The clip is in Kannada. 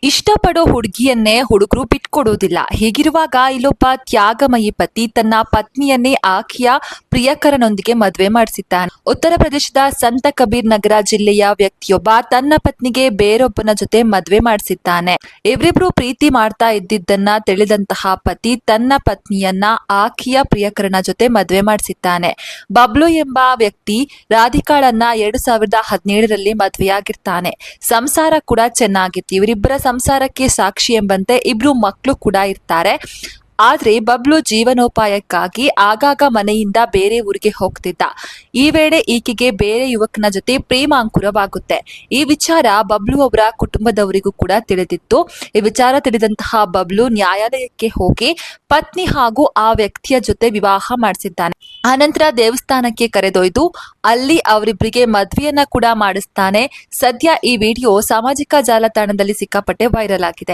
ಇಷ್ಟಪಡೋ ಹುಡುಗಿಯನ್ನೇ ಹುಡುಗರು ಬಿಟ್ಕೊಡೋದಿಲ್ಲ. ಹೀಗಿರುವಾಗ ಇಲ್ಲೊಬ್ಬ ತ್ಯಾಗಮಯಿ ಪತಿ ತನ್ನ ಪತ್ನಿಯನ್ನೇ ಆಕೆಯ ಪ್ರಿಯಕರನೊಂದಿಗೆ ಮದುವೆ ಮಾಡಿಸಿದ್ದಾನೆ. ಉತ್ತರ ಪ್ರದೇಶದ ಸಂತ ಕಬೀರ್ ನಗರ ಜಿಲ್ಲೆಯ ವ್ಯಕ್ತಿಯೊಬ್ಬ ತನ್ನ ಪತ್ನಿಗೆ ಬೇರೊಬ್ಬನ ಜೊತೆ ಮದುವೆ ಮಾಡಿಸಿದ್ದಾನೆ. ಇವರಿಬ್ರು ಪ್ರೀತಿ ಮಾಡ್ತಾ ಇದ್ದಿದ್ದನ್ನ ತಿಳಿದಂತಹ ಪತಿ ತನ್ನ ಪತ್ನಿಯನ್ನ ಆಕೆಯ ಪ್ರಿಯಕರನ ಜೊತೆ ಮದುವೆ ಮಾಡಿಸಿದ್ದಾನೆ. ಬಬ್ಲು ಎಂಬ ವ್ಯಕ್ತಿ ರಾಧಿಕಾಳನ್ನ 2017ರಲ್ಲಿ ಮದುವೆಯಾಗಿರ್ತಾನೆ. ಸಂಸಾರ ಕೂಡ ಚೆನ್ನಾಗಿತ್ತು. ಇವರಿಬ್ಬರ ಸಂಸಾರಕ್ಕೆ ಸಾಕ್ಷಿ ಎಂಬಂತೆ ಇಬ್ರು ಮಕ್ಕಳು ಕೂಡ ಇರ್ತಾರೆ. ಆದ್ರೆ ಬಬ್ಲು ಜೀವನೋಪಾಯಕ್ಕಾಗಿ ಆಗಾಗ ಮನೆಯಿಂದ ಬೇರೆ ಊರಿಗೆ ಹೋಗ್ತಿದ್ದ. ಈ ವೇಳೆ ಈಕೆಗೆ ಬೇರೆ ಯುವಕನ ಜೊತೆ ಪ್ರೇಮಾಂಕುರವಾಗುತ್ತೆ. ಈ ವಿಚಾರ ಬಬ್ಲು ಅವರ ಕುಟುಂಬದವರಿಗೂ ಕೂಡ ತಿಳಿದಿತ್ತು. ಈ ವಿಚಾರ ತಿಳಿದಂತಹ ಬಬ್ಲು ನ್ಯಾಯಾಲಯಕ್ಕೆ ಹೋಗಿ ಪತ್ನಿ ಹಾಗೂ ಆ ವ್ಯಕ್ತಿಯ ಜೊತೆ ವಿವಾಹ ಮಾಡಿಸಿದ್ದಾನೆ. ಆನಂತರ ದೇವಸ್ಥಾನಕ್ಕೆ ಕರೆದೊಯ್ದು ಅಲ್ಲಿ ಅವರಿಬ್ಬರಿಗೆ ಮದ್ವೆಯನ್ನ ಕೂಡ ಮಾಡಿಸ್ತಾನೆ. ಸದ್ಯ ಈ ವಿಡಿಯೋ ಸಾಮಾಜಿಕ ಜಾಲತಾಣದಲ್ಲಿ ಸಿಕ್ಕಾಪಟ್ಟೆ ವೈರಲ್ ಆಗಿದೆ.